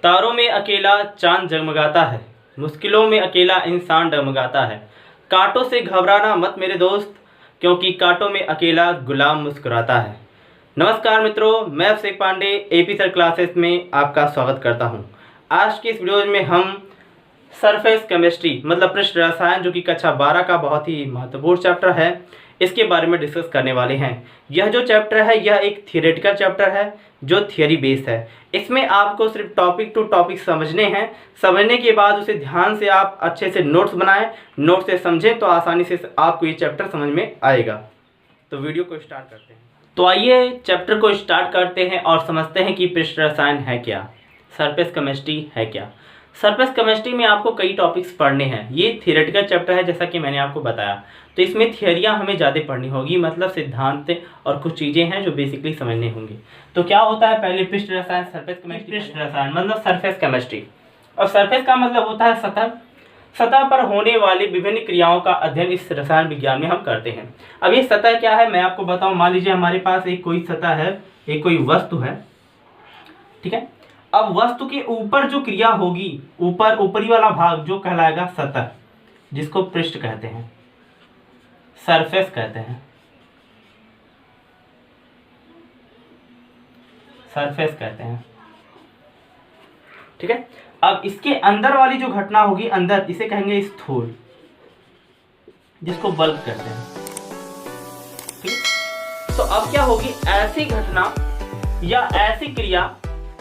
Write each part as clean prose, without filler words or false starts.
तारों में अकेला चांद जगमगाता है, मुश्किलों में अकेला इंसान डगमगाता है। कांटों से घबराना मत मेरे दोस्त, क्योंकि कांटों में अकेला गुलाम मुस्कुराता है। नमस्कार मित्रों, मैं अभिषेक पांडे एपी सर क्लासेस में आपका स्वागत करता हूं। आज के इस वीडियो में हम सरफेस केमिस्ट्री मतलब पृष्ठ रसायन, जो कि कक्षा 12 का बहुत ही महत्वपूर्ण चैप्टर है, इसके बारे में डिस्कस करने वाले हैं। यह जो चैप्टर है यह एक थियोरेटिकल चैप्टर है जो थियरी बेस्ड है। इसमें आपको सिर्फ टॉपिक टू टॉपिक समझने हैं। समझने के बाद उसे ध्यान से आप अच्छे से नोट्स बनाएं, नोट से समझें तो आसानी से आपको ये चैप्टर समझ में आएगा। तो वीडियो को स्टार्ट करते हैं। तो आइए चैप्टर को स्टार्ट करते हैं और समझते हैं कि पृष्ठ रसायन है क्या, सरफेस केमिस्ट्री है क्या। सरफेस केमिस्ट्री में आपको कई टॉपिक्स पढ़ने हैं। ये थियोरेटिकल चैप्टर है जैसा कि मैंने आपको बताया, तो इसमें थियरियाँ हमें ज़्यादा पढ़नी होगी, मतलब सिद्धांत और कुछ चीज़ें हैं जो बेसिकली समझने होंगी। तो क्या होता है, पहले पृष्ठ रसायन, सरफेस केमिस्ट्री। पृष्ठ रसायन मतलब सरफेस केमिस्ट्री, और सरफेस का मतलब होता है सतह। सतह पर होने वाली विभिन्न क्रियाओं का अध्ययन इस रसायन विज्ञान में हम करते हैं। अब ये सतह क्या है मैं आपको बताऊं। मान लीजिए हमारे पास एक कोई सतह है, एक कोई वस्तु है, ठीक है। अब वस्तु के ऊपर जो क्रिया होगी, ऊपरी वाला भाग जो कहलाएगा सतह, जिसको पृष्ठ कहते हैं, सरफेस कहते हैं, सरफेस कहते हैं, ठीक है। अब इसके अंदर वाली जो घटना होगी, अंदर, इसे कहेंगे स्थूल, जिसको बल्क कहते हैं, ठीक है। तो अब क्या होगी, ऐसी घटना या ऐसी क्रिया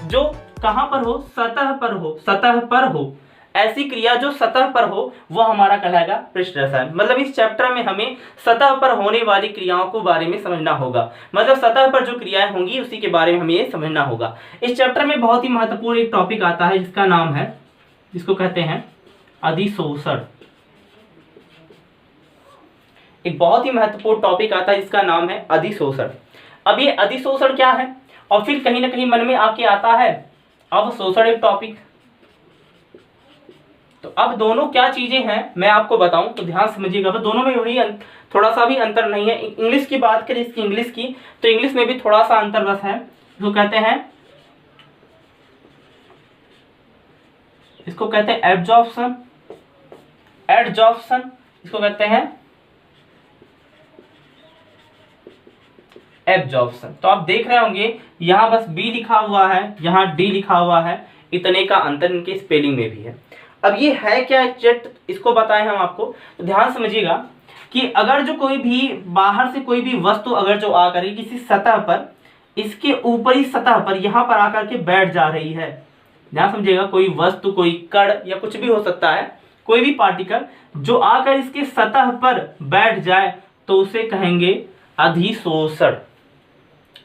जो कहां पर हो, सतह पर हो, सतह पर हो, ऐसी क्रिया जो सतह पर हो वह हमारा कहलाएगा पृष्ठ रसायन। मतलब इस चैप्टर में हमें सतह पर होने वाली क्रियाओं को बारे में समझना होगा, मतलब सतह पर जो क्रियाएं होंगी उसी के बारे में हमें ये समझना होगा। इस चैप्टर में बहुत ही महत्वपूर्ण एक टॉपिक आता है जिसका नाम है, जिसको कहते हैं अधिशोषण। एक बहुत ही महत्वपूर्ण टॉपिक आता है जिसका नाम है अधिशोषण। अब ये अधिशोषण क्या है, और फिर कहीं ना कहीं मन में आके आता है अवशोषण एक टॉपिक। तो अब दोनों क्या चीजें हैं मैं आपको बताऊं तो ध्यान समझिएगा। अब दोनों में वही थोड़ा सा भी अंतर नहीं है। इंग्लिश की बात करें, इसकी इंग्लिश की, तो इंग्लिश में भी थोड़ा सा अंतर बस है। इसको कहते हैं एब्जॉर्प्शन, एडजॉर्प्शन, इसको कहते हैं एब्जॉर्प्शन। तो आप देख रहे होंगे यहाँ बस बी लिखा हुआ है, यहाँ डी लिखा हुआ है, इतने का अंतर इनके स्पेलिंग में भी है। अब ये है क्या एग्जैक्ट, इसको बताएं हम आपको। तो ध्यान समझिएगा कि अगर जो कोई भी बाहर से कोई भी वस्तु अगर जो आकर किसी सतह पर, इसके ऊपरी सतह पर यहाँ पर आकर के बैठ जा रही है, ध्यान समझिएगा, कोई वस्तु, कोई कण या कुछ भी हो सकता है, कोई भी पार्टिकल जो आकर इसके सतह पर बैठ जाए तो उसे कहेंगे अधिशोषण।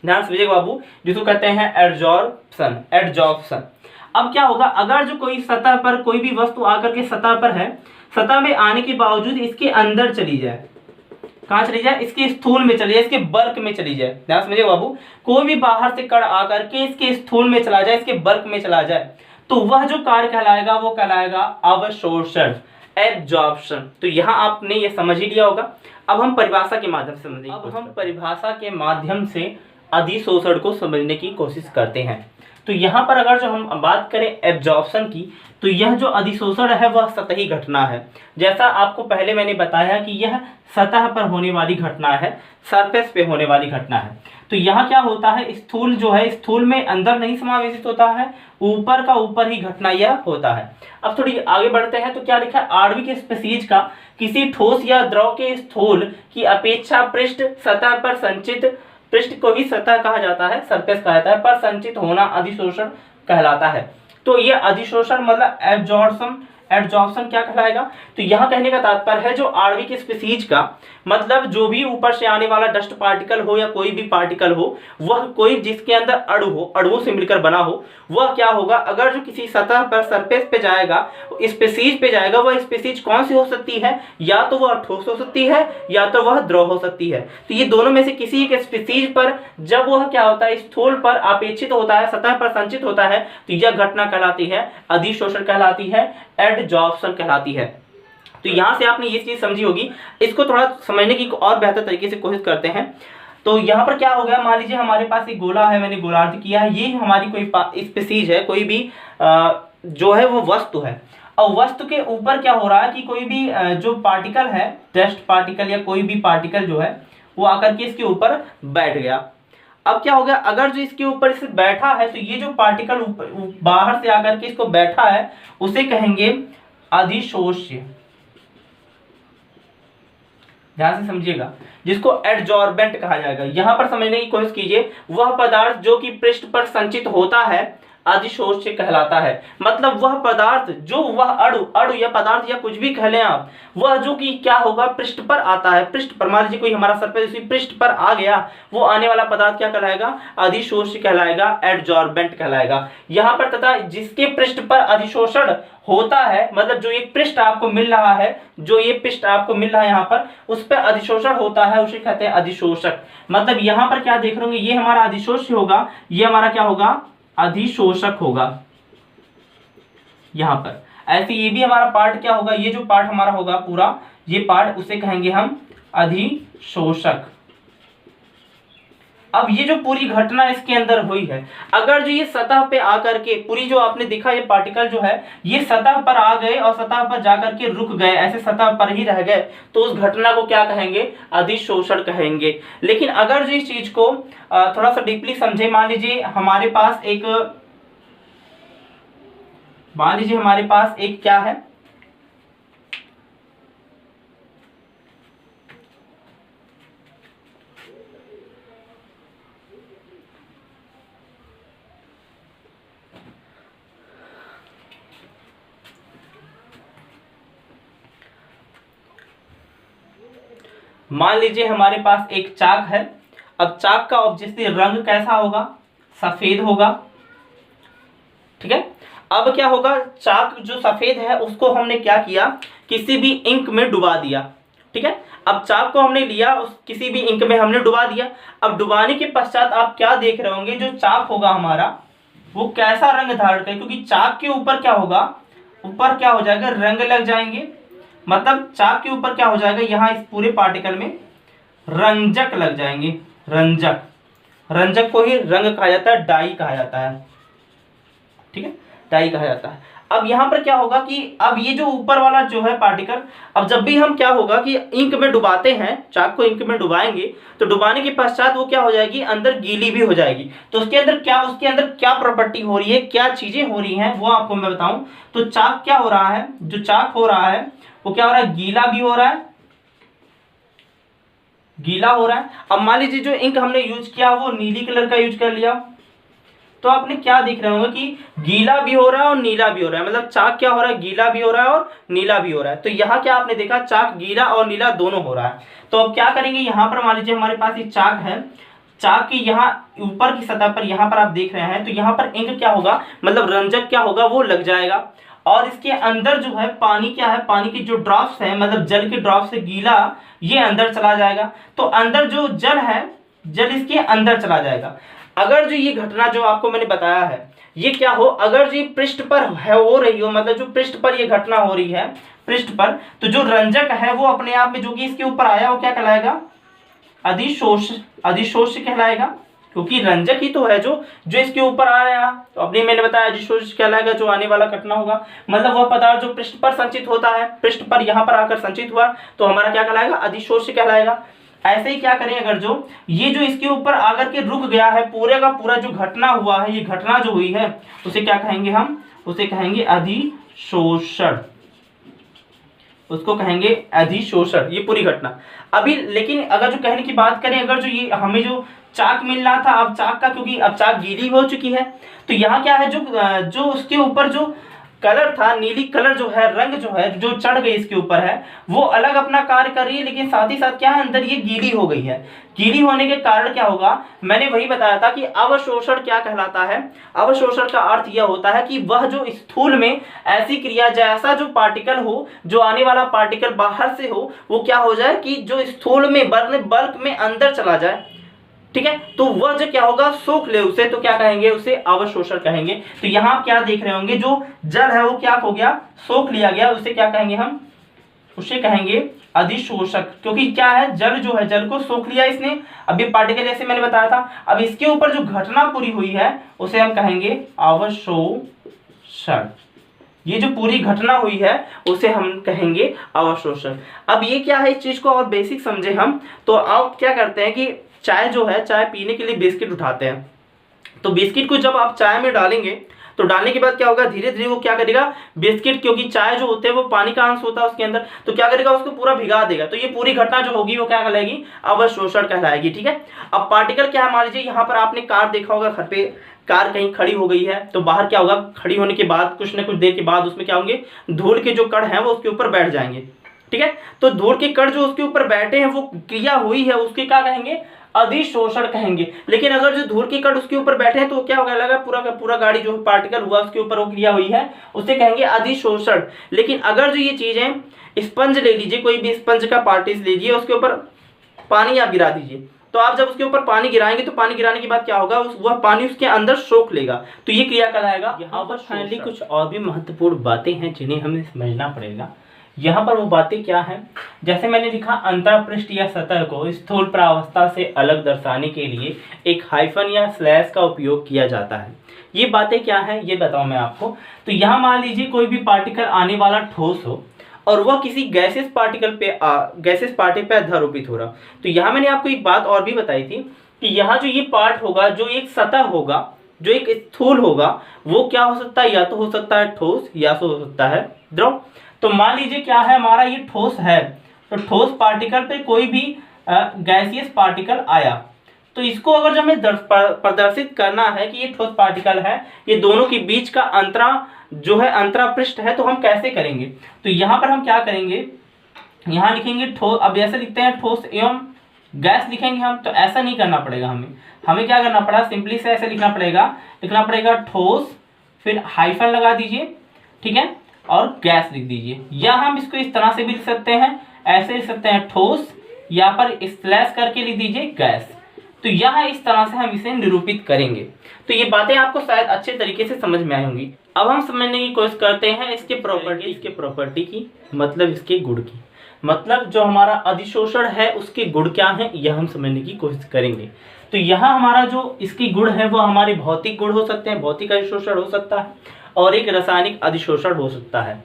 ध्यान समझिएगा बाबू, जिसको कहते हैं एडजॉर्प्शन, एडजॉर्प्शन। अब क्या होगा, अगर जो कोई सतह पर कोई भी वस्तु आकर के सतह पर है, सतह में आने के बावजूद इसके अंदर चली जाए, कहां चली जाए, इसके स्थूल में चली जाए, इसके बल्क में चली जाए। ध्यान समझिएगा बाबू, कोई भी बाहर से कण आकर के इसके स्थूल में चला जाए, इसके बल्क में चला जाए, तो वह जो कार्य कहलाएगा वो कहलाएगा अवशोषण, एब्जॉर्प्शन। तो यहाँ आपने ये समझ ही लिया होगा। अब हम परिभाषा के माध्यम से समझेंगे। अब हम परिभाषा के माध्यम से अधिशोषण को समझने की कोशिश करते हैं। तो यहाँ पर अगर जो हम बात करें एब्जॉर्प्शन की, तो यह जो अधिशोषण है वह सतही घटना है। जैसा आपको पहले मैंने बताया कि यह सतह पर होने वाली घटना है, सरफेस पे होने वाली घटना है। तो यहाँ क्या होता है, स्थूल जो है, स्थूल में अंदर नहीं समावेशित होता है, ऊपर का ऊपर ही घटना यह होता है। अब थोड़ी आगे बढ़ते हैं तो क्या लिखा है, आणविक स्पीशीज का किसी ठोस या द्रव के स्थूल की अपेक्षा पृष्ठ सतह पर संचित, पृष्ठ को ही सतह कहा जाता है, सरफेस कहा जाता है, पर संचित होना अधिशोषण कहलाता है। तो ये अधिशोषण मतलब एब्जॉर्प्शन, एडजॉर्प्शन क्या कहलाएगा। तो यहाँ कहने का तात्पर्य है जो आणविक स्पीशीज का मतलब जो भी ऊपर से आने वाला डस्ट पार्टिकल हो या कोई भी पार्टिकल हो, वह कोई जिसके अंदर अणु हो, अणुओं से मिलकर बना हो, वह क्या होगा, अगर जो किसी सतह पर सरफेस पे जाएगा, स्पीशीज पे जाएगा, वह स्पीशीज कौन सी हो सकती है, या तो वह ठोस हो सकती है या तो वह द्रव हो सकती है। तो ये दोनों में से किसी एक स्पीशीज पर जब वह क्या होता है, स्थूल पर अपेक्षित होता है, सतह पर संचित होता है, तो यह घटना कहलाती है अधिशोषण, कहलाती है एडजॉर्प्शन कहलाती है। तो यहां से आपने ये चीज समझी होगी। इसको थोड़ा समझने की और बेहतर तरीके से कोशिश करते हैं। तो यहाँ पर क्या हो गया, मान लीजिए हमारे पास एक गोला है, मैंने गोलार्ध किया है, ये हमारी कोई स्पीसीज है, कोई भी जो है वो वस्तु है। और वस्तु के ऊपर क्या हो रहा है कि कोई भी जो पार्टिकल है, डस्ट पार्टिकल या कोई भी पार्टिकल जो है वो आकर के इसके ऊपर बैठ गया। अब क्या हो गया, अगर जो इसके ऊपर इसे बैठा है तो ये जो पार्टिकल बाहर से आकर के इसको बैठा है उसे कहेंगे अधिशोष्य। ध्यान से समझिएगा, जिसको एडजॉर्बेंट कहा जाएगा। यहां पर समझने की कोशिश कीजिए, वह पदार्थ जो कि पृष्ठ पर संचित होता है अधिशोष्य कहलाता है। मतलब वह पदार्थ जो वह अणु या पदार्थ या कुछ भी कह लें आप, वह जो कि क्या होगा पृष्ठ पर आता है, पृष्ठ पर मान लीजिए कोई हमारा सरफेस पृष्ठ पर आ गया, वो आने वाला पदार्थ क्या कहलाएगा, अधिशोष्य कहलाएगा, एडजॉर्बेंट कहलाएगा। यहाँ पर तथा जिसके पृष्ठ पर अधिशोषण होता है, मतलब जो एक पृष्ठ आपको मिल रहा है, जो ये पृष्ठ आपको मिल रहा है यहाँ पर, उस पर अधिशोषण होता है, उसे कहते हैं अधिशोषक। मतलब यहाँ पर क्या देख रहे होंगे, ये हमारा अधिशोष्य होगा, ये हमारा क्या होगा, अधिशोषक होगा। यहां पर ऐसे ये भी हमारा पार्ट क्या होगा, ये जो पार्ट हमारा होगा पूरा, ये पार्ट उसे कहेंगे हम अधिशोषक। अब ये जो पूरी घटना इसके अंदर हुई है, अगर जो ये सतह पे आकर के पूरी जो आपने देखा ये पार्टिकल जो है ये सतह पर आ गए और सतह पर जाकर के रुक गए, ऐसे सतह पर ही रह गए, तो उस घटना को क्या कहेंगे, अधिशोषण कहेंगे। लेकिन अगर जो इस चीज को थोड़ा सा डीपली समझे, मान लीजिए हमारे पास एक क्या है, मान लीजिए हमारे पास एक चाक है। अब चाक का ऑब्जेक्टली रंग कैसा होगा, सफेद होगा, ठीक है। अब क्या होगा, चाक जो सफेद है उसको हमने क्या किया, किसी भी इंक में डुबा दिया, ठीक है। अब चाक को हमने लिया, उस किसी भी इंक में हमने डुबा दिया। अब डुबाने के पश्चात आप क्या देख रहे होंगे, जो चाक होगा हमारा वो कैसा रंग धारण करे, क्योंकि चाक के ऊपर क्या होगा, ऊपर क्या हो जाएगा, रंग लग जाएंगे। मतलब चाक के ऊपर क्या हो जाएगा, यहाँ इस पूरे पार्टिकल में रंजक लग जाएंगे, रंजक। रंजक को ही रंग कहा जाता है, डाई कहा जाता है, ठीक है, डाई कहा जाता है। अब यहाँ पर क्या होगा कि अब ये जो ऊपर वाला जो है पार्टिकल, अब जब भी हम क्या होगा कि इंक में डुबाते हैं, चाक को इंक में डुबाएंगे, तो डुबाने के पश्चात वो क्या हो जाएगी, अंदर गीली भी हो जाएगी। तो उसके अंदर क्या प्रॉपर्टी हो रही है, क्या चीजें हो रही हैं, वो आपको मैं बताऊं। तो चाक क्या हो रहा है, जो चाक हो रहा है वो क्या हो रहा है, गीला भी हो रहा है, गीला हो रहा है। अब मान लीजिए जो इंक हमने यूज किया वो नीली कलर का यूज कर लिया, तो आपने क्या देख रहे होंगे कि गीला भी हो रहा है और नीला भी हो रहा है। मतलब चाक क्या हो रहा है, गीला भी हो रहा है और नीला भी हो रहा है। तो यहाँ क्या आपने देखा, चाक गीला और नीला दोनों हो रहा है। तो अब क्या करेंगे, यहाँ पर मान लीजिए हमारे पास एक चाक है, चाक की यहाँ ऊपर की सतह पर यहाँ पर आप देख रहे हैं, तो यहाँ पर इंक क्या होगा, मतलब रंजक क्या होगा, वो लग जाएगा। और इसके अंदर जो है पानी क्या है, पानी की जो ड्रॉप्स है, मतलब जल के ड्रॉप्स से गीला ये अंदर चला जाएगा। तो अंदर जो जल है, जल इसके अंदर चला जाएगा। अगर जो ये घटना जो आपको मैंने बताया है ये क्या हो, अगर जो पृष्ठ पर है हो रही हो, मतलब जो पृष्ठ पर ये घटना हो रही है पृष्ठ पर, तो जो रंजक है वो अपने आप में जो कि इसके ऊपर आया वो क्या कहलाएगा, अधिशोष्य कहलाएगा, क्योंकि रंजक ही तो है जो इसके ऊपर आ रहा है। तो अपने मैंने बताया अधिशोष्य कहलाएगा, जो आने वाला घटना होगा, मतलब वह पदार्थ जो पृष्ठ पर संचित होता है, पृष्ठ पर यहाँ पर आकर संचित हुआ, तो हमारा क्या कहलाएगा, अधिशोष्य कहलाएगा। ऐसे ही क्या करें, अगर जो ये जो इसके ऊपर आकर के रुक गया है, पूरे का पूरा जो घटना हुआ है, ये घटना जो हुई है उसे क्या कहेंगे, हम उसे कहेंगे अधिशोषण, उसको कहेंगे अधिशोषण, ये पूरी घटना। अभी लेकिन अगर जो कहने की बात करें, अगर जो ये हमें जो चाक मिल रहा था, अब चाक का क्योंकि अब चाक गीली हो चुकी है, तो यहाँ क्या है, जो उसके ऊपर जो कलर था, नीली कलर जो है, रंग जो है, जो चढ़ गई इसके ऊपर है, वो अलग अपना कार्य कर रही है, लेकिन साथ ही साथ क्या है, अंदर ये गीली हो गई है। गीली होने के कारण क्या होगा, मैंने वही बताया था कि अवशोषण क्या कहलाता है। अवशोषण का अर्थ यह होता है कि वह जो स्थूल में ऐसी क्रिया, जैसा जो पार्टिकल हो, जो आने वाला पार्टिकल बाहर से हो, वो क्या हो जाए कि जो स्थूल में बल्क में अंदर चला जाए, ठीक है। तो वह जो क्या होगा, सोख ले उसे, तो क्या कहेंगे, उसे अवशोषण कहेंगे। तो यहाँ आप क्या देख रहे होंगे, जो जल है वो क्या हो गया, सोख लिया गया, उसे क्या कहेंगे, हम उसे कहेंगे अधिशोषक, क्योंकि क्या है, जल जो है, जल को सोख लिया इसने, अभी पार्टिकल जैसे मैंने बताया था। अब इसके ऊपर जो घटना पूरी हुई है उसे हम कहेंगे अवशोषण। ये जो पूरी घटना हुई है उसे हम कहेंगे अवशोषण। अब ये क्या है, इस चीज को और बेसिक समझे हम, तो आप क्या करते हैं कि चाय जो है, चाय पीने के लिए बिस्किट उठाते हैं, तो बिस्किट को जब आप चाय में डालेंगे तो डालने के बाद क्या होगा, धीरे धीरे वो क्या करेगा, बिस्किट, क्योंकि चाय जो होते हैं वो पानी का अंश होता है उसके अंदर, तो क्या करेगा, उसको पूरा भिगा देगा। तो ये पूरी घटना जो होगी वो क्या कहलाएगी, अवशोषण कहलाएगी। ठीक है। अब पार्टिकल क्या है, मान लीजिए यहाँ पर आपने कार देखा होगा, घर पे कार कहीं खड़ी हो गई है, तो बाहर क्या होगा, खड़ी होने के बाद कुछ ना कुछ देर के बाद उसमें क्या होंगे, धूल के जो कण हैं वो उसके ऊपर बैठ जाएंगे। ठीक है। तो धूल के कण जो उसके ऊपर बैठे हैं, वो क्रिया हुई है, उसके क्या कहेंगे, अधिशोषण कहेंगे। लेकिन अगर जो धूल के कण उसके ऊपर बैठे हैं तो क्या होगा, लगा पूरा का पूरा गाड़ी जो पार्टिकल हुआ उसके ऊपर वो क्रिया हुई है, उसे कहेंगे अधिशोषण। लेकिन अगर जो ये चीजें, स्पंज ले लीजिए, कोई भी स्पंज का पार्टिस लीजिए, उसके ऊपर पानी आप गिरा दीजिए, तो आप जब उसके ऊपर पानी गिराएंगे तो पानी गिराने के बाद क्या होगा, वह पानी उसके अंदर सोख लेगा, तो ये क्रिया कहलाएगा। यहाँ पर फाइनली कुछ और भी महत्वपूर्ण बातें हैं जिन्हें हमें समझना पड़ेगा। यहाँ पर वो बातें क्या हैं, जैसे मैंने लिखा, अंतःपृष्ठ या सतह को स्थूल प्रावस्था से अलग दर्शाने के लिए एक हाइफन या स्लैश का उपयोग किया जाता है। ये बातें क्या है ये बताऊं मैं आपको। तो यहाँ मान लीजिए कोई भी पार्टिकल आने वाला ठोस हो और वह किसी गैसेस पार्टिकल पे गैसेस पार्टिकल पे अध्यारोपित हो रहा। तो यहाँ मैंने आपको एक बात और भी बताई थी कि यहाँ जो ये पार्ट होगा, जो एक सतह होगा, जो एक स्थूल होगा, वो क्या हो सकता है, या तो हो सकता है ठोस या तो हो सकता है द्रव। तो मान लीजिए क्या है, हमारा ये ठोस है, तो ठोस पार्टिकल पे कोई भी गैसियस पार्टिकल आया, तो इसको अगर जो हमें प्रदर्शित करना है कि ये ठोस पार्टिकल है, ये दोनों के बीच का अंतरा जो है, अंतरापृष्ठ है, तो हम कैसे करेंगे। तो यहाँ पर हम क्या करेंगे, यहाँ लिखेंगे ठोस, अब ऐसे लिखते हैं ठोस एवं गैस लिखेंगे हम, तो ऐसा नहीं करना पड़ेगा हमें क्या करना पड़ा, सिंपली से ऐसे लिखना पड़ेगा ठोस, फिर हाइफन लगा दीजिए, ठीक है, और गैस लिख दीजिए। या हम इसको इस तरह से भी लिख सकते हैं, ऐसे लिख सकते हैं ठोस, यहाँ पर स्लैश करके लिख दीजिए गैस। तो यहाँ इस तरह से हम इसे निरूपित करेंगे। तो ये बातें आपको शायद अच्छे तरीके से समझ में आई होंगी। अब हम समझने की कोशिश करते हैं इसके प्रॉपर्टी की, मतलब इसके गुण की, मतलब जो हमारा अधिशोषण है उसके गुण क्या है, यह हम समझने की कोशिश करेंगे। तो यहाँ हमारा जो इसके गुण है वो हमारे भौतिक गुण हो सकते हैं, भौतिक अधिशोषण हो सकता है, और एक रासायनिक अधिशोषण हो सकता है।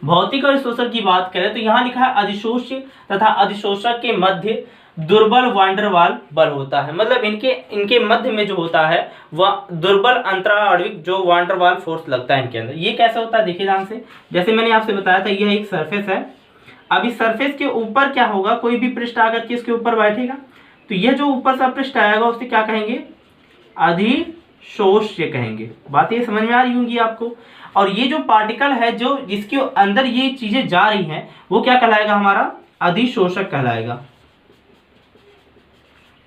भौतिक अधिशोषण की बात करें तो यहाँ लिखा है अधिशोष्य तथा अधिशोषक के मध्य दुर्बल वांडरवाल बल होता है, मतलब इनके मध्य में जो होता है वह दुर्बल अंतराणविक जो वांडरवाल फोर्स लगता है इनके अंदर। ये कैसे होता है देखिए ध्यान से, जैसे मैंने आपसे बताया था यह एक सरफेस है, अब इस सरफेस के ऊपर क्या होगा, कोई भी पृष्ठ आकर के इसके ऊपर बैठेगा, तो यह जो ऊपर सा पृष्ठ आएगा उसे क्या कहेंगे, अधिशोष्य कहेंगे। बात ये समझ में आ रही होंगी आपको। और ये जो पार्टिकल है जो जिसके अंदर ये चीजें जा रही हैं वो क्या कहलाएगा, हमारा अधिशोषक कहलाएगा।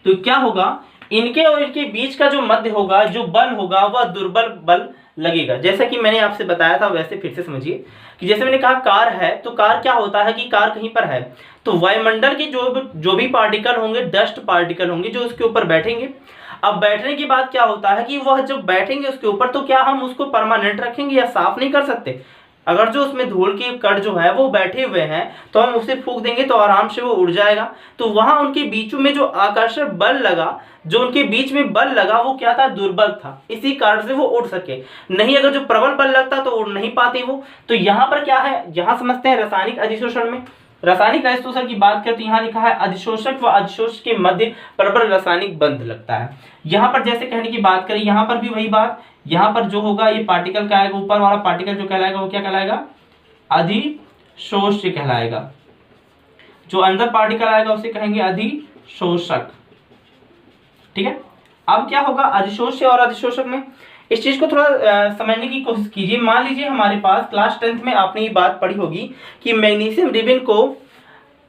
तो क्या होगा, इनके और इनके बीच का जो मध्य होगा, जो बल होगा, वह दुर्बल बल लगेगा। जैसा कि मैंने आपसे बताया था वैसे फिर से समझिए कि जैसे मैंने कहा कार है, तो कार क्या होता है कि कार कहीं पर है, तो वायुमंडल के जो भी पार्टिकल होंगे, डस्ट पार्टिकल होंगे जो उसके ऊपर बैठेंगे। अब बैठने के बाद क्या होता है कि वह जब बैठेंगे उसके ऊपर, तो क्या हम उसको परमानेंट रखेंगे या साफ नहीं कर सकते। अगर जो उसमें धूल के कण जो है वो बैठे हुए हैं तो हम उसे फूंक देंगे तो आराम से वो उड़ जाएगा। तो वहां उनके बीच में जो आकर्षक बल लगा, जो उनके बीच में बल लगा, वो क्या था, दुर्बल था, इसी कारण से वो उड़ सके। नहीं अगर जो प्रबल बल लगता तो उड़ नहीं पाते वो। तो यहाँ पर क्या है, यहाँ समझते हैं रासायनिक अधिशोषण में। रासायनिक अधिशोषण की बात करते यहाँ लिखा है अधिशोषक व अधिशोषक के मध्य प्रबल रासायनिक बंध लगता है। यहाँ पर जैसे कहने की बात करें, यहाँ पर भी वही बात, यहाँ पर जो होगा ये पार्टिकल क्या आएगा, ऊपर वाला पार्टिकल जो कहलाएगा वो क्या कहलाएगा, अधिशोष्य कहलाएगा। जो अंदर पार्टिकल आएगा उसे कहेंगे अधिशोषक। ठीक है। अब क्या होगा अधिशोष्य और अधिशोषक में, इस चीज को थोड़ा समझने की कोशिश कीजिए। मान लीजिए हमारे पास क्लास 10th में आपने ये बात पढ़ी होगी कि मैग्नीशियम रिबन को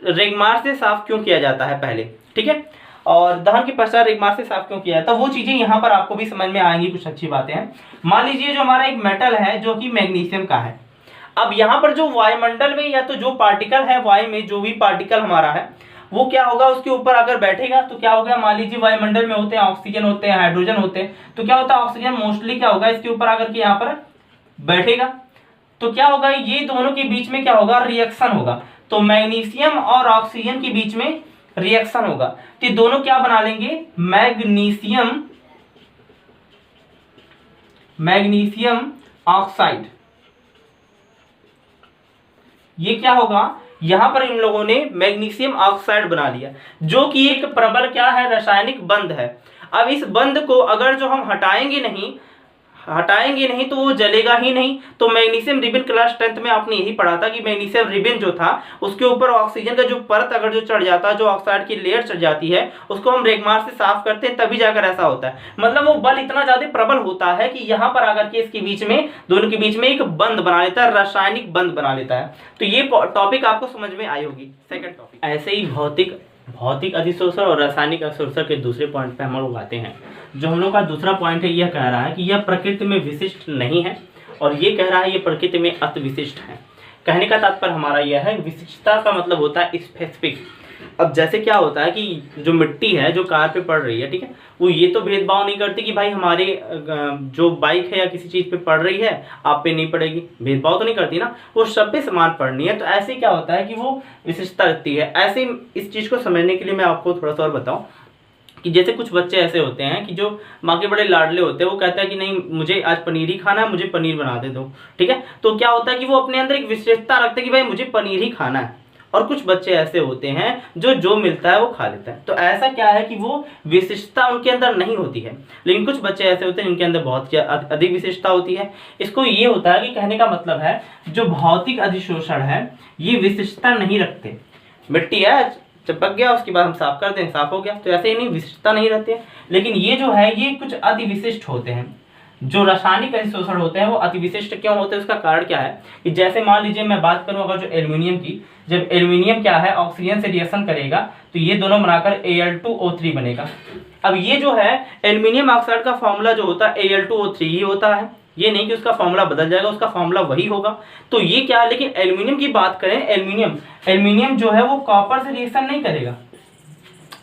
रेगमार से साफ क्यों किया जाता है पहले, ठीक है, और दहन के पश्चात रेगमार से साफ क्यों किया जाता है, वो चीजें यहाँ पर आपको भी समझ में आएंगी, कुछ अच्छी बातें हैं। मान लीजिए जो हमारा एक मेटल है जो कि मैग्नीशियम का है, अब यहाँ पर जो वायुमंडल में या तो जो पार्टिकल है, वायु में जो भी पार्टिकल हमारा है वो क्या होगा, उसके ऊपर अगर बैठेगा तो क्या होगा, मान लीजिए वायुमंडल में होते हैं ऑक्सीजन होते हैं, हाइड्रोजन होते हैं, तो क्या होता है ऑक्सीजन मोस्टली क्या होगा, इसके ऊपर आकर के यहाँ पर बैठेगा, तो क्या होगा, ये दोनों के बीच में क्या होगा, रिएक्शन होगा। तो मैग्नीशियम और ऑक्सीजन के बीच में रिएक्शन होगा, तो ये दोनों क्या बना लेंगे, मैग्नीशियम ऑक्साइड। ये क्या होगा, यहां पर इन लोगों ने मैग्नीशियम ऑक्साइड बना लिया, जो कि एक प्रबल क्या है, रासायनिक बंध है। अब इस बंध को अगर जो हम हटाएंगे नहीं तो वो जलेगा ही नहीं। तो मैग्नीशियम रिबन क्लास 10th में आपने यही पढ़ा था कि मैग्नीशियम रिबन जो था उसके ऊपर ऑक्सीजन का जो परत अगर जो चढ़ जाता है, जो ऑक्साइड की लेयर चढ़ जाती है, उसको हम रेगमार से साफ करते हैं, तभी जाकर ऐसा होता है। मतलब वो बल इतना ज्यादा प्रबल होता है कि यहाँ पर आकर के इसके बीच में, दोनों के बीच में एक बंध बना लेता है, रासायनिक बंध बना लेता है। तो ये टॉपिक आपको समझ में आई होगी। सेकंड टॉपिक, ऐसे ही भौतिक अधिशोषण और रासायनिक अधिशोषण के दूसरे पॉइंट पे हम लोग आते हैं। जो हम लोग का दूसरा पॉइंट है, यह कह रहा है कि यह प्रकृति में विशिष्ट नहीं है, और ये कह रहा है ये प्रकृति में अति विशिष्ट है। कहने का तात्पर्य हमारा यह है, विशिष्टता का मतलब होता है स्पेसिफिक। अब जैसे क्या होता है कि जो मिट्टी है जो कार पे पड़ रही है, ठीक है, वो ये तो भेदभाव नहीं करती कि भाई हमारे जो बाइक है या किसी चीज पे पड़ रही है आप पे नहीं पड़ेगी, भेदभाव तो नहीं करती ना, वो सब पे समान पड़नी है। तो ऐसे क्या होता है कि वो विशिष्टता रखती है। ऐसे इस चीज को समझने के लिए मैं आपको थोड़ा सा और बताऊं कि जैसे कुछ बच्चे ऐसे होते हैं कि जो माँ के बड़े लाडले होते हैं, वो कहता है कि नहीं मुझे आज पनीर ही खाना है, मुझे पनीर बना दे दो, ठीक है। तो क्या होता है कि वो अपने अंदर एक विशेषता रखते हैं कि भाई मुझे पनीर ही खाना है। और कुछ बच्चे ऐसे होते हैं जो मिलता है वो खा लेता है। तो ऐसा क्या है कि वो विशिष्टता उनके अंदर नहीं होती है, लेकिन कुछ बच्चे ऐसे होते हैं जिनके अंदर बहुत अधिक विशिष्टता होती है। इसको ये होता है कि कहने का मतलब है जो भौतिक अधिशोषण है ये विशिष्टता नहीं रखते। मिट्टी है, चिपक गया, उसके बाद हम साफ कर दें, साफ हो गया, तो ऐसे ही नहीं, विशिष्टता नहीं रहती है। लेकिन ये जो है ये कुछ अति विशिष्ट होते हैं। जो रासायनिक अधिशोषण होते हैं वो अति विशिष्ट क्यों होते हैं, उसका कारण क्या है कि जैसे मान लीजिए मैं बात करूं अगर जो एल्यूमिनियम की, जब एल्यूमिनियम क्या है ऑक्सीजन से रिएक्शन करेगा तो ये दोनों बनाकर Al2O3 बनेगा। अब ये जो है एल्यूमिनियम ऑक्साइड का फॉर्मूला जो होता है Al2O3 ही होता है, ये नहीं कि उसका फॉर्मूला बदल जाएगा, उसका फॉर्मूला वही होगा। तो ये क्या है, लेकिन एल्यूमिनियम की बात करें, एल्यूमिनियम जो है वो कॉपर से रिएक्शन नहीं करेगा,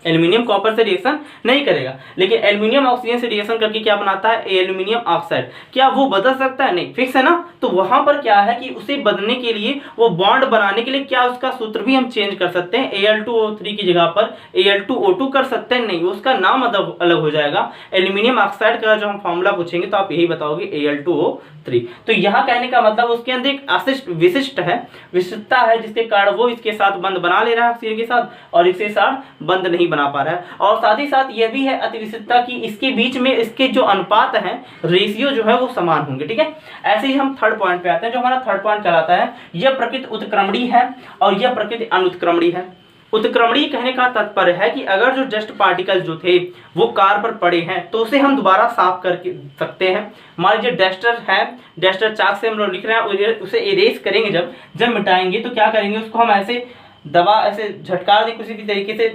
एल्यूमिनियम कॉपर से रिएक्शन नहीं करेगा, लेकिन एल्यूमिनियम ऑक्सीजन से रिएक्शन करके क्या बनाता है, एल्यूमिनियम ऑक्साइड। क्या वो बदल सकता है, नहीं, फिक्स है ना। तो वहां पर क्या है कि उसे बदलने के लिए, वो बॉन्ड बनाने के लिए क्या उसका सूत्र भी हम चेंज कर सकते हैं, Al2O3 की जगह पर Al2O2 कर सकते हैं, नहीं उसका नाम अलग हो जाएगा। एल्यूमिनियम ऑक्साइड का जो हम फॉर्मूला पूछेंगे तो आप यही बताओगे Al2O3। तो यहाँ कहने का मतलब उसके अंदर एक विशिष्ट है, विशिष्टता है, जिसके कारण वो इसके साथ बंध बना ले रहा है ऑक्सीजन के साथ, और इसके साथ बंध नहीं बना पा रहा है। और साथ ही साथ यह भी है अति विशिष्टता की इसके बीच में इसके जो अनुपात है, रेशियो जो है वो समान होंगे, ठीक है। ऐसे ही हम थर्ड पॉइंट पे आते हैं। जो हमारा थर्ड पॉइंट कहलाता है, यह प्रकृति उत्क्रमणीय है और यह प्रकृति अनुत्क्रमणीय है। उत्क्रमणीय कहने का तात्पर्य है कि अगर जो डस्ट पार्टिकल जो थे वो कार पर पड़े हैं तो उसे हम दोबारा साफ कर सकते हैं। मान लीजिए डस्टर है, डस्टर चाक से हम लोग लिख रहे हैं, उसे इरेज करेंगे, जब मिटाएंगे तो क्या करेंगे, उसको हम ऐसे दबा, ऐसे झटकार दें, किसी भी तरीके से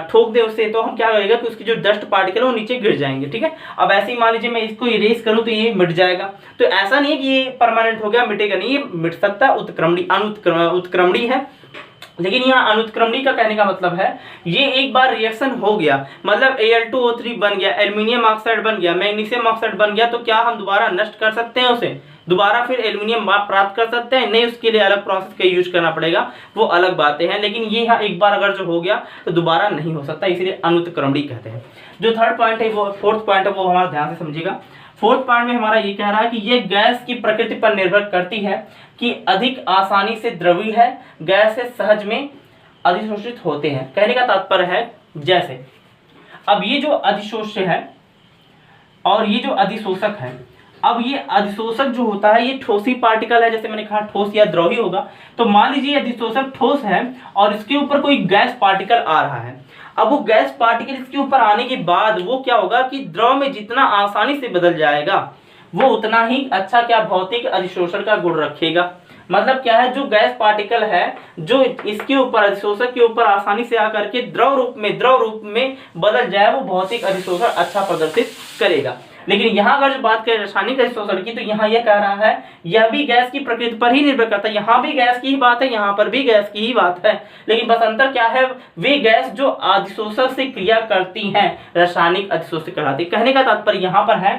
ठोक दे उससे, तो हम क्या करेगा कि उसकी जो डस्ट पार्टिकल है वो नीचे गिर जाएंगे, ठीक है। अब ऐसे ही मान लीजिए मैं इसको इरेज करूं तो ये मिट जाएगा। तो ऐसा नहीं है कि ये परमानेंट हो गया, मिटेगा नहीं, ये मिट सकता है, उत्क्रमणीय है। लेकिन यहाँ अनुत्क्रमणीय का कहने का मतलब है ये एक बार रिएक्शन हो गया, मतलब Al2O3 बन गया, एल्यूमिनियम ऑक्साइड बन गया, मैग्नीशियम ऑक्साइड बन गया, तो क्या हम दोबारा नष्ट कर सकते हैं उसे, दोबारा फिर एल्यूमिनियम प्राप्त कर सकते हैं, नहीं, उसके लिए अलग प्रोसेस का यूज करना पड़ेगा, वो अलग बातें हैं। लेकिन ये यहाँ एक बार अगर जो हो गया तो दोबारा नहीं हो सकता, इसलिए अनुत्क्रमणीय कहते हैं। जो थर्ड पॉइंट है, वो फोर्थ पॉइंट है, वो हमारा ध्यान से समझिएगा। फोर्थ पॉइंट में हमारा ये कह रहा है कि ये गैस की प्रकृति पर निर्भर करती है कि अधिक आसानी से द्रवीय है, गैस से सहज में अधिशोषित होते हैं। कहने का तात्पर्य है जैसे अब ये जो अधिशोष्य है और ये जो अधिशोषक है, अब ये अधिशोषक जो होता है ये ठोसी पार्टिकल है, जैसे मैंने कहा ठोस या द्रवी होगा। तो मान लीजिए अधिशोषक ठोस है और इसके ऊपर कोई गैस पार्टिकल आ रहा है। अब वो गैस पार्टिकल इसके ऊपर आने के बाद वो क्या होगा कि द्रव में जितना आसानी से बदल जाएगा वो उतना ही अच्छा क्या भौतिक अधिशोषण का गुण रखेगा। मतलब क्या है, जो गैस पार्टिकल है जो इसके ऊपर अधिशोषक के ऊपर आसानी से आकर के द्रव रूप में बदल जाए वो भौतिक अधिशोषण अच्छा प्रदर्शित करेगा। लेकिन यहाँ अगर जो बात करें रासायनिक अधिशोषण की, तो यहाँ यह कह रहा है यह भी गैस की प्रकृति पर ही निर्भर करता है। यहाँ भी गैस की ही बात है, यहाँ पर भी गैस की ही बात है, लेकिन बस अंतर क्या है, वे गैस जो अधिशोषक से क्रिया करती हैं रासायनिक अधिशोषक कहलाती है। कहने का तात्पर्य यहाँ पर है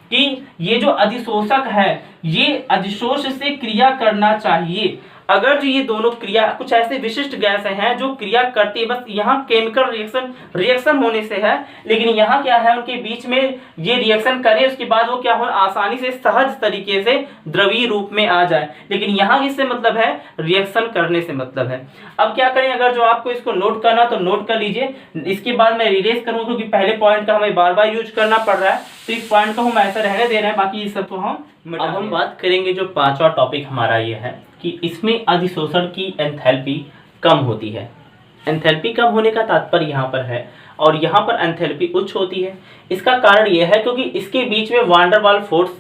कि ये जो अधिशोषक है ये अधिशोष से क्रिया करना चाहिए। अगर जो ये दोनों क्रिया कुछ ऐसे विशिष्ट गैस हैं जो क्रिया करती है, बस यहाँ केमिकल रिएक्शन होने से है, लेकिन यहाँ क्या है उनके बीच में ये रिएक्शन करें उसके बाद वो क्या हो आसानी से सहज तरीके से द्रवीय रूप में आ जाए, लेकिन यहाँ इससे मतलब है रिएक्शन करने से मतलब है। अब क्या करें, अगर जो आपको इसको नोट करना तो नोट कर लीजिए, इसके बाद मैं रिलेज करूँगा क्योंकि पहले पॉइंट का हमें बार बार यूज करना पड़ रहा है, तो इस पॉइंट को हम ऐसा रहने दे रहे हैं, बाकी इस सबको हम अब हम बात करेंगे जो पांचवा टॉपिक हमारा ये है कि इसमें अधिशोषण की एंथैल्पी कम होती है। एंथैल्पी कम होने का तात्पर्य यहाँ पर है, और यहाँ पर एंथैल्पी उच्च होती है। इसका कारण यह है क्योंकि इसके बीच में वान डेर वाल्स फोर्स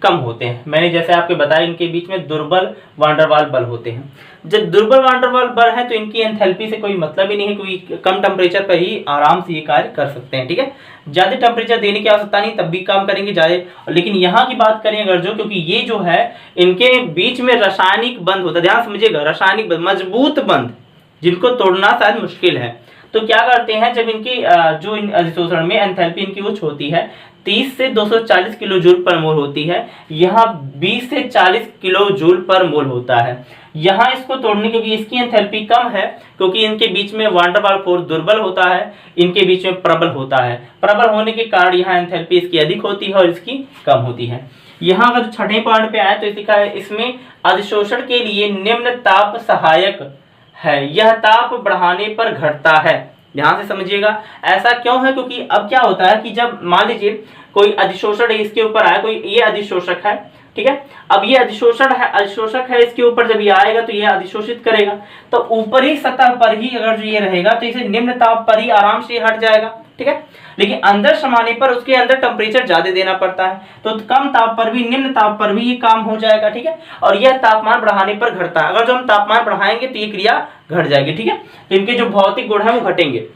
कम होते हैं। मैंने जैसे आपको बताया इनके बीच में दुर्बल वान डेर वाल्स बल होते हैं। जब दुर्बल वान डेर वाल्स बल है तो इनकी एंथैल्पी से कोई मतलब ही नहीं है, क्योंकि कम टेम्परेचर पर ही आराम से ये कार्य कर सकते हैं। ठीक है, ज्यादा टेम्परेचर देने की आवश्यकता नहीं, तब भी काम करेंगे ज्यादा। लेकिन यहाँ की बात करें अगर जो, क्योंकि ये जो है इनके बीच में रासायनिक बंध होता है, ध्यान समझिएगा, रासायनिक बंध, मजबूत बंध जिनको तोड़ना शायद मुश्किल है। तो क्या करते हैं, जब इनकी जो अधिशोषण में एंथैल्पी इनकी उच्च होती है 30 से 240 किलो जूल पर मोल होती है, यहाँ 20 से 40 किलो जूल पर मोल होता है। यहाँ इसको तोड़ने क्योंकि इसकी एंथैल्पी कम है, क्योंकि इनके बीच में वान डेर वाल्स फोर्स दुर्बल होता है, इनके बीच में प्रबल होता है। प्रबल होने के कारण यहाँ एंथैल्पी इसकी अधिक होती है और इसकी कम होती है। यहाँ अगर छठे पॉइंट पे आए तो लिखा है इसमें अधिशोषण के लिए निम्न ताप सहायक है, यह ताप बढ़ाने पर घटता है। ध्यान से समझिएगा, ऐसा क्यों है, क्योंकि अब क्या होता है कि जब मान लीजिए कोई अधिशोषण इसके ऊपर आया, कोई ये अधिशोषक है, ठीक है, अब ये अधिशोषक है इसके ऊपर जब ये आएगा तो ये अधिशोषित करेगा, तो ऊपरी सतह पर ही अगर जो ये रहेगा तो इसे निम्न ताप पर ही आराम से हट जाएगा। ठीक है, लेकिन अंदर समाने पर उसके अंदर टेम्परेचर ज्यादा देना पड़ता है, तो कम ताप पर भी, निम्न ताप पर भी ये काम हो जाएगा। ठीक है, और यह तापमान बढ़ाने पर घटता है। अगर जो हम तापमान बढ़ाएंगे तो ये क्रिया घट जाएगी। ठीक है, तो इनके जो भौतिक गुण है वो घटेंगे।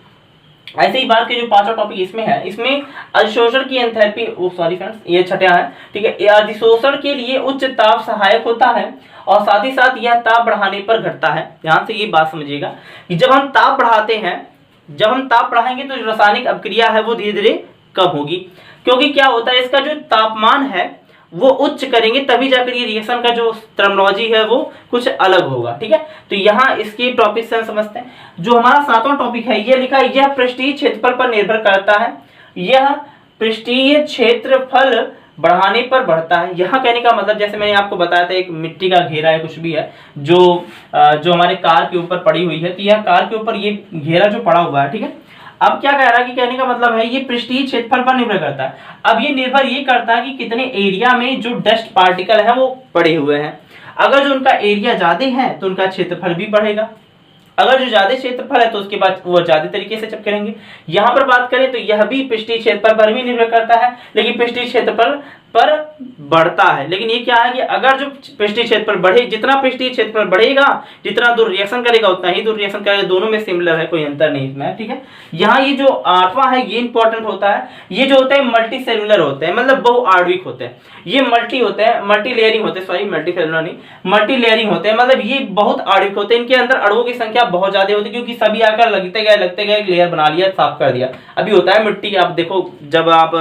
ऐसे ही बात की जो पांचवा टॉपिक इसमें है, इसमें अधिशोषण की एंथैल्पी, सॉरी फ्रेंड्स ये छठा है। ठीक है, अधिशोषण के लिए उच्च ताप सहायक होता है और साथ ही साथ यह ताप बढ़ाने पर घटता है। ध्यान से ये बात समझिएगा कि जब हम ताप बढ़ाते हैं, जब हम ताप बढ़ाएंगे तो जो रासायनिक अभिक्रिया है वो धीरे धीरे कम होगी, क्योंकि क्या होता है इसका जो तापमान है वो उच्च करेंगे तभी जाकर ये रिएक्शन का जो टर्मिनोलॉजी है वो कुछ अलग होगा। ठीक है, तो यहाँ इसके टॉपिक से समझते हैं। जो हमारा सातवां टॉपिक है ये लिखा है, यह पृष्ठीय क्षेत्रफल पर निर्भर करता है, यह पृष्ठीय क्षेत्रफल बढ़ाने पर बढ़ता है। यहाँ कहने का मतलब जैसे मैंने आपको बताया था, एक मिट्टी का घेरा है कुछ भी है जो हमारे कार के ऊपर पड़ी हुई है, तो यह कार के ऊपर ये घेरा जो पड़ा हुआ है, ठीक है, अब क्या कह रहा है कि कहने का मतलब है ये पृष्ठीय क्षेत्रफल पर निर्भर करता है। अब ये निर्भर ये करता है कि कितने एरिया में जो डस्ट पार्टिकल है वो पड़े हुए हैं। अगर जो उनका एरिया ज्यादा है तो उनका क्षेत्रफल भी बढ़ेगा, अगर जो ज्यादा क्षेत्रफल है तो उसके बाद वो ज्यादा तरीके से चिपकेंगे। यहाँ पर बात करें तो यह भी पृष्ठीय क्षेत्रफल पर भी निर्भर करता है, लेकिन पृष्ठीय क्षेत्रफल पर बढ़ता है। लेकिन ये क्या है कि अगर जो पृष्ठीय क्षेत्रफल बढ़े, जितना पृष्ठीय क्षेत्रफल बढ़ेगा जितना दूर रिएक्शन करेगा उतना ही दूर रिएक्शन करेगा, दोनों में सिमिलर है, कोई अंतर नहीं इसमें। ठीक है, यहाँ ये जो आठवां है ये इंपॉर्टेंट होता है। ये जो होता है मल्टी सेलुलर होते हैं, मतलब बहुआण्विक होते हैं। ये मल्टी होते हैं, मल्टी लेयरिंग होते हैं, सॉरी मल्टी सेलुलर नहीं, मल्टी लेयरिंग होते हैं, मतलब ये बहुत आणविक होते हैं। इनके अंदर अणुओं की संख्या बहुत ज्यादा होती है, क्योंकि सभी आकर लगते गए एक लेयर बना लिया, साफ कर दिया। अभी होता है मिट्टी, आप देखो जब आप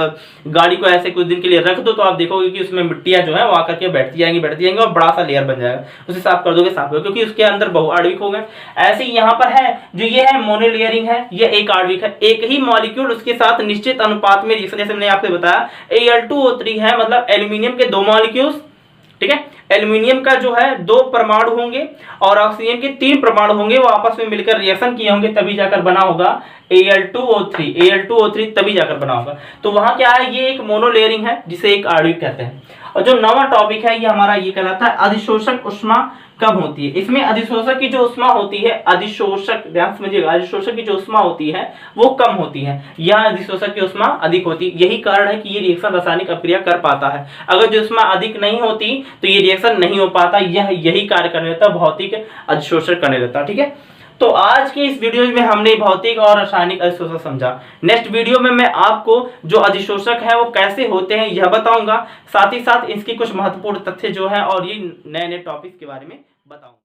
गाड़ी को ऐसे कुछ दिन के लिए रख दो तो आप देखोगे कि उसमें मिट्टियां जो है वो आकर के बैठती जाएंगी और बड़ा सा लेयर बन जाएगा, उसे साफ कर दोगे, साफ करोगे, क्योंकि उसके अंदर बहुआण्विक हो गए। ऐसे ही यहाँ पर है जो ये है मोनोलेयरिंग है, ये एक आणविक है, एक ही मॉलिक्यूल उसके साथ निश्चित अनुपात में रिएक्शन, जैसे मैंने आपको बताया Al2O3 है, मतलब एल्यूमिनियम के दो मॉलिक्यूल्स, ठीक है, एल्यूमिनियम का जो है 2 परमाणु होंगे और ऑक्सीजन के 3 परमाणु होंगे, वो आपस में मिलकर रिएक्शन किए होंगे तभी जाकर बना होगा Al2O3 तभी जाकर बना होगा। तो वहां क्या है, ये एक मोनोलेयरिंग है जिसे एक आणविक कहते हैं। और जो नवा टॉपिक है ये हमारा ये कहलाता है अधिशोषक उष्मा कब होती है। इसमें अधिशोषक की जो उष्मा होती है, अधिशोषक ध्यान समझिएगा, अधिशोषक की जो उष्मा होती है वो कम होती है, यहाँ अधिशोषक की उष्मा अधिक होती है। यही कारण है कि ये रिएक्शन रासायनिक अभिक्रिया कर पाता है। अगर जो उष्मा अधिक नहीं होती तो ये रिएक्शन नहीं हो पाता, यही कार्य करने रहता, भौतिक अधिशोषण करने रहता। ठीक है, तो आज के इस वीडियो में हमने भौतिक और रासायनिक अधिशोषक समझा। नेक्स्ट वीडियो में मैं आपको जो अधिशोषक है वो कैसे होते हैं यह बताऊंगा, साथ ही साथ इसके कुछ महत्वपूर्ण तथ्य जो है और ये नए नए टॉपिक के बारे में बताऊंगा।